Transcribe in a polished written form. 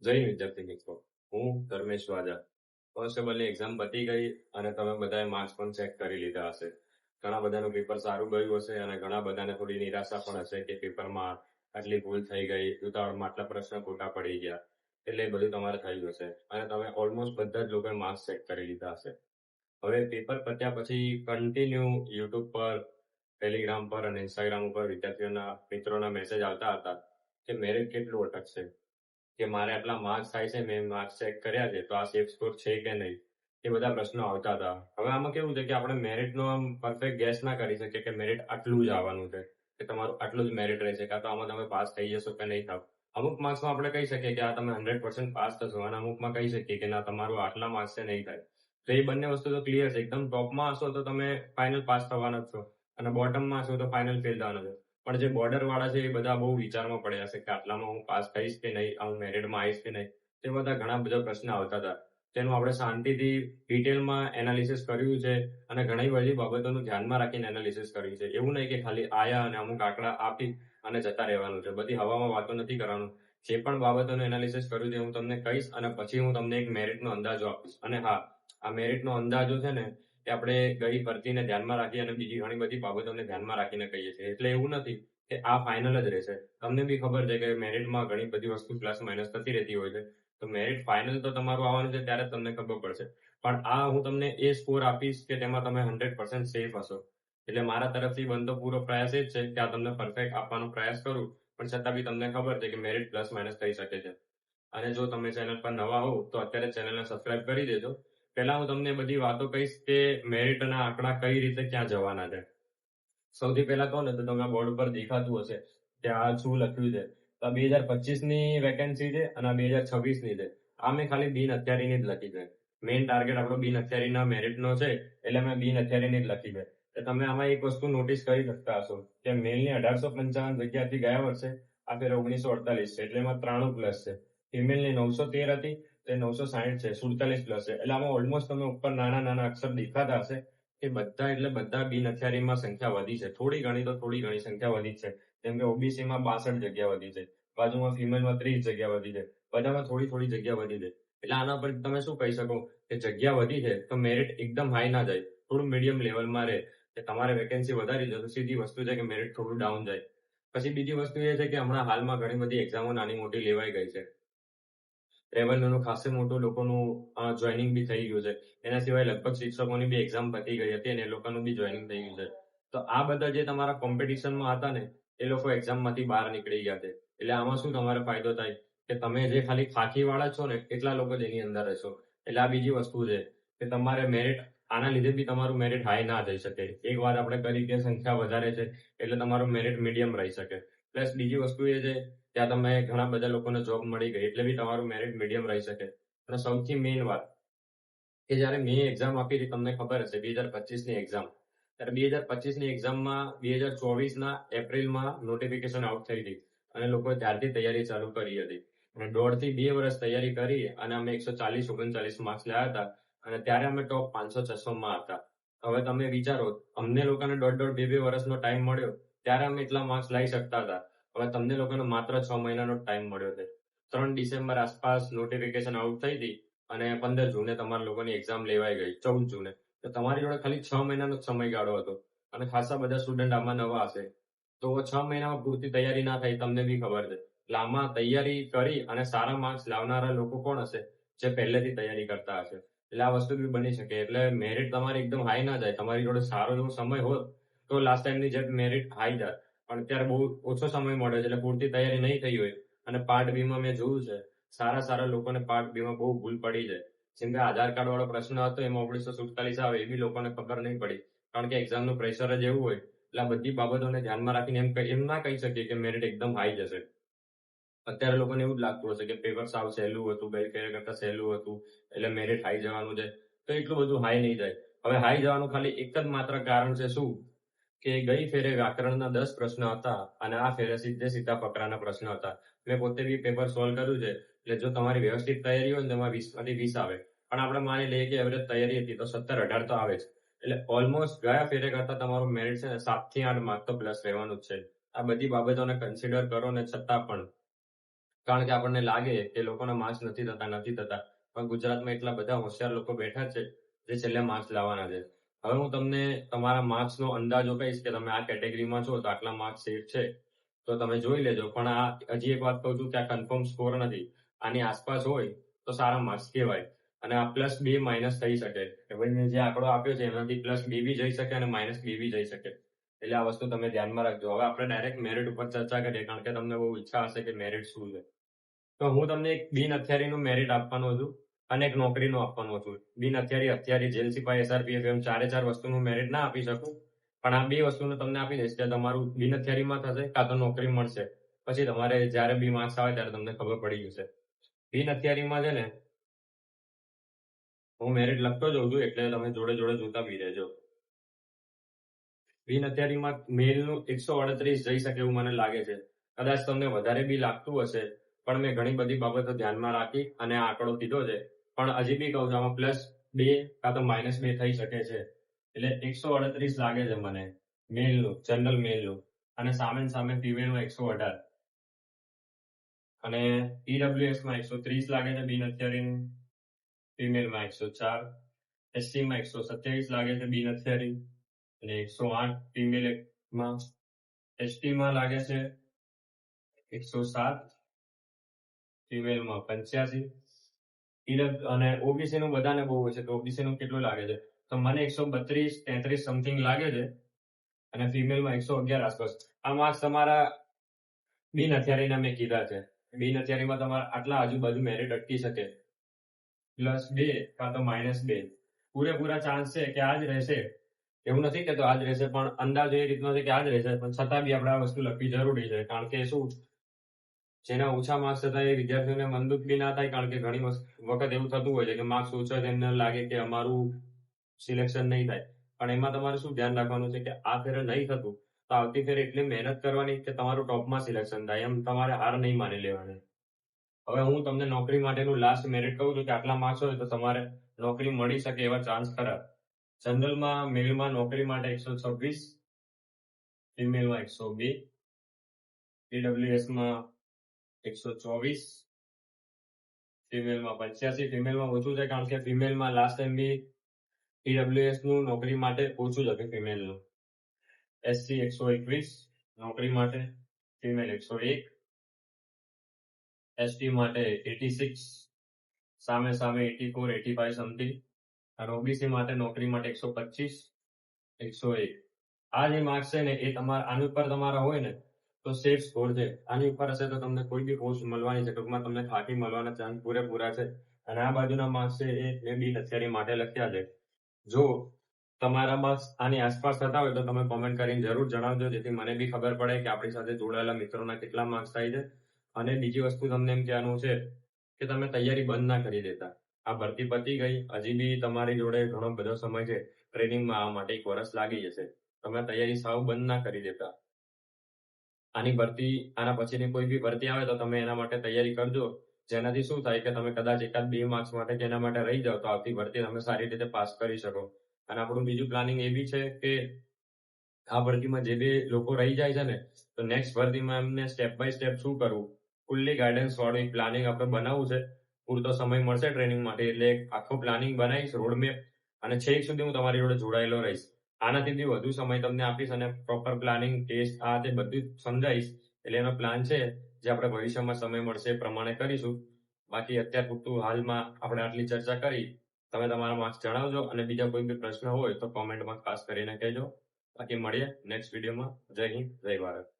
જય વિદ્યાર્થી મિત્રો, હું ધર્મેશ વાજા. કોન્સ્ટેબલની એક્ઝામ પતી ગઈ અને તમે બધાએ માર્ક્સ પણ ચેક કરી લીધા હશે. ઘણા બધાનું પેપર સારું ગયું હશે અને ઘણા બધાને થોડી નિરાશા પણ હશે કે પેપરમાં આટલી ભૂલ થઈ ગઈ, ઉતાવળમાં આટલા પ્રશ્ન ખોટા પડી ગયા. એટલે એ બધું તમારે થયું હશે અને તમે ઓલમોસ્ટ બધા જ લોકોએ માર્ક્સ ચેક કરી લીધા હશે. હવે પેપર પત્યા પછી કન્ટિન્યુ યુટ્યુબ પર, ટેલિગ્રામ પર અને ઇન્સ્ટાગ્રામ ઉપર વિદ્યાર્થીઓના મિત્રોના મેસેજ આવતા હતા કે મેરિટ કેટલું અટકશે, કે મારે આટલા માર્ક્સ થાય છે, મેં માર્ક્સ ચેક કર્યા છે, તો આ સેફ સ્કોર છે કે નહીં, એ બધા પ્રશ્નો આવતા હતા. હવે આમાં કેવું છે કે આપણે મેરિટનો આમ પરફેક્ટ ગેસ ના કરી શકીએ કે મેરિટ આટલું જ આવવાનું છે, કે તમારું આટલું જ મેરિટ રહેશે, કાં તો આમાં તમે પાસ થઈ જશો કે નહીં થાવ. અમુક માર્ક્સમાં આપણે કહી શકીએ કે આ તમે 100% પાસ થશો અને અમુકમાં કહી શકીએ કે ના તમારું આટલા માર્ક્સ છે નહીં થાય. તો એ બંને વસ્તુ તો ક્લિયર છે. એકદમ ટોપમાં હશો તો તમે ફાઇનલ પાસ થવાના જ છો અને બોટમમાં હશો તો ફાઇનલ ફેલ થવાના છો. પણ જે બોર્ડર વાળા છે એ બધા બહુ વિચારમાં પડ્યા છે કે આટલામાં હું પાસ થઈશ કે નહીં, હું મેરિટમાં આવીશ કે નહીં. તે બધા ઘણા બધા પ્રશ્ન આવતા હતા. તેનું આપણે શાંતિથી ડિટેલમાં એનાલિસિસ કર્યું છે અને ઘણી બધી બાબતોનું ધ્યાનમાં રાખીને એનાલિસિસ કર્યું છે. એવું નહીં કે ખાલી આયા અને અમુક આંકડા આપી અને જતા રહેવાનું છે. બધી હવામાં વાતો નથી કરવાનું. જે પણ બાબતોનું એનાલિસિસ કર્યું છે હું તમને કહીશ અને પછી હું તમને એક મેરિટનો અંદાજો આપીશ. અને હા, આ મેરિટનો અંદાજો છે ને એ આપણે ગઈ ભરતીને ધ્યાનમાં રાખી અને બીજી ઘણી બધી બાબતોને ધ્યાનમાં રાખીને કહીએ છીએ. એટલે એવું નથી કે આ ફાઇનલ જ રહેશે. તમને બી ખબર છે કે મેરિટમાં ઘણી બધી વસ્તુ પ્લસ માઇનસ થતી રહેતી હોય છે. તો મેરિટ ફાઇનલ તો તમારું આવવાનું છે ત્યારે તમને ખબર પડશે. પણ આ હું તમને એ સ્કોર આપીશ કે તેમાં તમે 100% સેફ હશો. એટલે મારા તરફથી બનતો પૂરો પ્રયાસ એ જ છે કે આ તમને પરફેક્ટ આપવાનો પ્રયાસ કરું, પણ છતાં બી તમને ખબર છે કે મેરિટ પ્લસ માઇનસ થઈ શકે છે. અને જો તમે ચેનલ પર નવા હો તો અત્યારે ચેનલને સબસ્ક્રાઇબ કરી દેજો. પહેલા હું તમને બધી વાતો કહીશ કે મેરિટના આંકડા કઈ રીતે ક્યાં જવાના છે. સૌથી પહેલા કહો ને તો તમને બોર્ડ ઉપર દેખાતું હશે કે આ શું લખ્યું છે. તો 2025ની વેકેન્સી છે અને 2026ની છે. આ મેં ખાલી બિન અત્યારીની જ લખી છે. મેઇન ટાર્ગેટ આપણો બિન અત્યારીના મેરિટનો છે એટલે મેં બિન અત્યારીની જ લખી છે. તો તમે આમાં એક વસ્તુ નોટિસ કરી શકતા હશો કે મેલની 1855 જગ્યાથી ગયા વર્ષે આ ફેર 1948 છે, એટલે એમાં 93 પ્લસ છે. ફિમેલની 913 હતી તે 960 છે, 47 પ્લસ છે. એટલે આમાં ઓલમોસ્ટ તમે ઉપર નાના નાના અક્ષર દેખાતા હશે કે બધા એટલે બધા બિન અત્યારીમાં સંખ્યા વધી છે. થોડી ઘણી તો થોડી ઘણી સંખ્યા વધી છે. જેમ કે ઓબીસીમાં 62 જગ્યા વધી છે, બાજુમાં ફિમેલમાં 30 જગ્યા વધી છે, બધામાં થોડી થોડી જગ્યા વધી છે. એટલે આના પર તમે શું કહી શકો કે જગ્યા વધી છે તો મેરિટ એકદમ હાઈ ના જાય, થોડું મીડિયમ લેવલમાં રહે. કે તમારે વેકેન્સી વધારી છે તો સીધી વસ્તુ છે કે મેરિટ થોડું ડાઉન જાય. પછી બીજી વસ્તુ એ છે કે હમણાં હાલમાં ઘણી બધી એક્ઝામો નાની મોટી લેવાઈ ગઈ છે. રેવન્યુનું ખાસું મોટું લોકોનું જોઈનિંગ બી થઈ ગયું છે. એના સિવાય લગભગ શિક્ષકોની બી એક્ઝામ પતી ગઈ હતી અને એ લોકોનું બી જોઈનિંગ થઈ ગયું છે. તો આ બધા જે તમારા કોમ્પિટિશનમાં હતા ને એ લોકો એક્ઝામમાંથી બહાર નીકળી ગયા છે. એટલે આમાં શું તમારે ફાયદો થાય કે તમે જે ખાલી ખાખી વાળા છો ને એટલા લોકો જ એની અંદર રહેશો. એટલે આ બીજી વસ્તુ છે કે તમારે મેરિટ આના લીધે બી તમારું મેરિટ હાઈ ના થઈ શકે. એક વાત આપણે કરી કે સંખ્યા વધારે છે એટલે તમારું મેરિટ મીડિયમ રહી શકે. પ્લસ બીજી વસ્તુ એ છે ત્યાં તમે ઘણા બધા લોકોને જોબ મળી ગઈ એટલે બી તમારું મેરિટ મીડિયમ રહી શકે. અને સૌથી મેઇન વાત કે જ્યારે મેં એક્ઝામ આપી હતી તમને ખબર હશે 2025ની એક્ઝામ, ત્યારે 2025ની એક્ઝામમાં 2024ના એપ્રિલમાં નોટિફિકેશન આઉટ થઈ હતી અને લોકોએ ત્યારથી તૈયારી ચાલુ કરી હતી. અને 1.5 થી 2 વર્ષ તૈયારી કરી અને અમે 140-39 માર્ક્સ લાવ્યા હતા અને ત્યારે અમે ટોપ 500-600માં હતા. હવે તમે વિચારો, અમને લોકોને 1.5-2 વર્ષનો ટાઈમ મળ્યો ત્યારે અમે એટલા માર્ક્સ લાવી શકતા હતા. હવે તમને લોકોને માત્ર 6 મહિનાનો ટાઈમ મળ્યો છે. 3 ડિસેમ્બર આસપાસ નોટિફિકેશન આઉટ થઈ હતી અને 15 જૂને તમારા લોકોની એક્ઝામ લેવાઈ ગઈ, 14 જૂને. તો તમારી જોડે ખાલી 6 મહિનાનો જ સમયગાળો હતો અને ખાસા બધા સ્ટુડન્ટ આમાં નવા હશે. તો 6 મહિનામાં પૂરતી તૈયારી ના થાય તમને બી ખબર છે. એટલે આમાં તૈયારી કરી અને સારા માર્ક્સ લાવનારા લોકો કોણ હશે? જે પહેલેથી તૈયારી કરતા હશે. એટલે આ વસ્તુ બી બની શકે. એટલે મેરિટ તમારી એકદમ હાઈ ના જાય. તમારી જોડે સારો એવો સમય હોત તો લાસ્ટ ટાઈમની જેમ મેરિટ હાઈ જાય. પણ અત્યારે બહુ ઓછો સમય મળ્યો છે એટલે પૂરતી તૈયારી નહીં થઈ હોય. અને પાર્ટ બીમાં મેં જોયું છે સારા લોકોને પાર્ટ બીમાં બહુ ભૂલ પડી છે. જેમ કે આધાર કાર્ડ વાળો પ્રશ્ન હતો એમાં 1947 આવે એ બી લોકોને ખબર નહીં પડી. કારણ કે એક્ઝામનું પ્રેશર જ એવું હોય. એટલે આ બધી બાબતોને ધ્યાનમાં રાખીને એમ ના કહી શકીએ કે મેરિટ એકદમ હાઈ જશે. અત્યારે લોકોને એવું જ લાગતું હશે કે પેપર સાવ સહેલું હતું, ગઈ ફેર કરતા સહેલું હતું એટલે મેરિટ હાઈ જવાનું છે. તો એટલું બધું હાઈ નહીં જાય. હવે હાઈ જવાનું ખાલી એક જ માત્ર કારણ છે શું? કે ગઈ ફેરે વ્યાકરણના 10 પ્રશ્ન હતા અને આ ફેરે સીધા ફકરાના પ્રશ્ન હતા. મેં પોતે બી પેપર સોલ્વ કર્યું છે. એટલે જો તમારી વ્યવસ્થિત તૈયારી હોય ને તેમાં 20માંથી 20 આવે. પણ આપણે માની લઈએ કે એવરેજ તૈયારી હતી તો 17-18 તો આવે જ. એટલે ઓલમોસ્ટ ગયા ફેરે કરતા તમારું મેરિટ છે ને 7 થી 8 માર્ક તો પ્લસ રહેવાનું જ છે. આ બધી બાબતોને કન્સિડર કરો ને છતાં પણ કારણ કે આપણને લાગે કે લોકોના માર્ક્સ નથી થતા, પણ ગુજરાતમાં એટલા બધા હોશિયાર લોકો બેઠા છે જે છેલ્લે માર્ક્સ લાવવાના છે. હવે હું તમને તમારા માર્ક્સનો અંદાજો કહીશ કે તમે આ કેટેગરીમાં છો તો આટલા માર્ક્સ સેફ છે, તો તમે જોઈ લેજો. પણ આ હજી એક વાત કહું છું કે આ કન્ફર્મ સ્કોર નથી. આની આસપાસ હોય તો સારા માર્ક્સ કહેવાય. અને આ +2 માઇનસ થઈ શકે કે ભાઈ મેં જે આંકડો આપ્યો છે એનાથી +2 બી જઈ શકે અને -2 બી જઈ શકે. એટલે આ વસ્તુ તમે ધ્યાનમાં રાખજો. હવે આપણે ડાયરેક્ટ મેરિટ ઉપર ચર્ચા કરીએ, કારણ કે તમને બહુ ઈચ્છા હશે કે મેરિટ શું છે. તો હું તમને એક બિન હથિયારીનું મેરિટ આપવાનો છું અને એક નોકરીનું આપવાનો છું. બિન હથિયારી, જેલ સિપાઈ, SRPF એમ 4 વસ્તુનું મેરિટ ના આપી શકું, પણ આ 2 વસ્તુનું તમને આપી દઈશ કે તમારું બિન હથિયારીમાં થશે કાં તો નોકરી મળશે. પછી તમારે જ્યારે બી માર્ક્સ આવે ત્યારે તમને ખબર પડી જશે. બિન હથિયારીમાં છે ને હું મેરિટ લખતો જઉં છું, એટલે તમે જોડે જોડે જોતા બી રહેજો. બિન હથિયારીમાં મેલનું 138 જઈ શકે એવું મને લાગે છે. કદાચ તમને વધારે બી લાગતું હશે, પણ મેં ઘણી બધી બાબતો ધ્યાનમાં રાખી અને આ આંકડો કીધો છે. પણ હજી બી કહું છું, આમાં +2 કાં તો -2 થઈ શકે છે. એટલે 138 લાગે છે મને મેલનું, જનરલ મેલનું. અને સામે ફિમેલમાં 118 અને EWSમાં 130 લાગે છે બિન હથિયારીનું, ફિમેલમાં 104, SCમાં 127 લાગે છે બિન હથિયારી અને 108 ફિમેલમાં, STમાં લાગે છે 107, ફિમેલમાં 85 અને OBC નું બધાને બહુ હોય છે, તો OBC નું કેટલું લાગે છે? તો મને 132-33 સમથિંગ લાગે છે અને ફિમેલમાં 111 આસપાસ. આ માર્ક્સ તમારા બિન હથિયારીના મેં કીધા છે. બિન હથિયારીમાં તમારા આટલા આજુબાજુ મેરિટ અટકી શકે, +2 કાં તો -2. પૂરેપૂરા ચાન્સ છે કે આ જ રહેશે. એવું નથી કે તો આ જ રહેશે, પણ અંદાજો એ રીતનો છે કે આ જ રહેશે. પણ છતાં બી આપણે આ વસ્તુ લખવી જરૂરી છે, કારણ કે શું, જેના ઓછા માર્ક્સ હતા એ વિદ્યાર્થીઓને મનદુખ બી ના થાય, કારણ કે ઘણી વખત એવું થતું હોય છે કે માર્ક્સ ઓછા છે એમને લાગે કે અમારું સિલેક્શન નહીં થાય. પણ એમાં તમારે શું ધ્યાન રાખવાનું છે કે આ ફેરે નહીં થતું, તો આવતી ફેરે એટલી મહેનત કરવાની કે તમારું ટોપમાં સિલેક્શન થાય. એમ તમારે હાર નહીં માની લેવાની. હવે હું તમને નોકરી માટેનું લાસ્ટ મેરિટ કહું છું કે આટલા માર્ક્સ હોય તો તમારે નોકરી મળી શકે એવા ચાન્સ ખરા. જનરલમાં મેલમાં નોકરી માટે 126, ફિમેલમાં 102, EWSમાં 124, ફિમેલમાં 85. ફિમેલમાં ઓછું છે, કારણ કે ફિમેલમાં લાસ્ટ ટાઈમ બી EWS નું નોકરી માટે ઓછું જ હતું ફિમેલનું. SC 121 નોકરી માટે, ફિમેલ 101, ST માટે 86, સામે 84-85 સમથિંગ. અને OBC માટે નોકરી માટે 125, 101. આ જે માર્ક્સ છે ને એ આની ઉપર તમારા હોય ને તો સેફ સ્કોર છે. આની ઉપર હશે તો તમને કોઈ બી પોસ્ટ મળવાની છે, ટૂંકમાં તમને ખાકી મળવાના ચાન્સ પૂરેપૂરા છે. અને આ બાજુના માર્ક્સ છે એ મેં બિન હથિયારી માટે લખ્યા છે. જો તમારા માર્ક્સ આની આસપાસ થતા હોય તો તમે કોમેન્ટ કરીને જરૂર જણાવજો, જેથી મને બી ખબર પડે કે આપણી સાથે જોડાયેલા મિત્રોના કેટલા માર્ક્સ થાય છે. અને બીજી વસ્તુ તમને એમ કહેવાનું છે કે તમે તૈયારી બંધ ના કરી દેતા. આ ભરતી પતી ગઈ, હજી બી તમારી જોડે ઘણો બધો સમય છે ટ્રેનિંગમાં આવવા માટે, 1 વર્ષ લાગી જશે. તમે તૈયારી સાવ બંધ ના કરી દેતા. આના પછીની કોઈ બી ભરતી આવે તો તમે એના માટે તૈયારી કરજો, જેનાથી શું થાય કે તમે કદાચ 1-2 માર્ક્સ માટે કે એના માટે રહી જાઓ તો આવતી ભરતી તમે સારી રીતે પાસ કરી શકો. અને આપણું બીજું પ્લાનિંગ એ બી છે કે આ ભરતીમાં જે બી લોકો રહી જાય છે ને, તો નેક્સ્ટ ભરતીમાં એમને સ્ટેપ બાય સ્ટેપ શું કરવું, ફૂલ્લી ગાઈડન્સ વાળું એક પ્લાનિંગ આપણે બનાવવું છે. પૂરતો સમય મળશે ટ્રેનિંગ માટે, એટલે એક આખો પ્લાનિંગ બનાવીશ, રોડમેપ, અને છેક સુધી હું તમારી જોડે જોડાયેલો રહીશ. આનાથી બી વધુ સમય તમને આપીશ અને પ્રોપર પ્લાનિંગ, ટેસ્ટ, આ તે બધું સમજાવીશ. એટલે એનો પ્લાન છે જે આપણે ભવિષ્યમાં સમય મળશે એ પ્રમાણે કરીશું. બાકી અત્યાર પૂરતું હાલમાં આપણે આટલી ચર્ચા કરી. તમે તમારા માર્ક્સ જણાવજો અને બીજા કોઈ બી પ્રશ્ન હોય તો કોમેન્ટમાં ખાસ કરીને કહેજો. બાકી મળીએ નેક્સ્ટ વિડીયોમાં. જય હિન્દ, જય ભારત.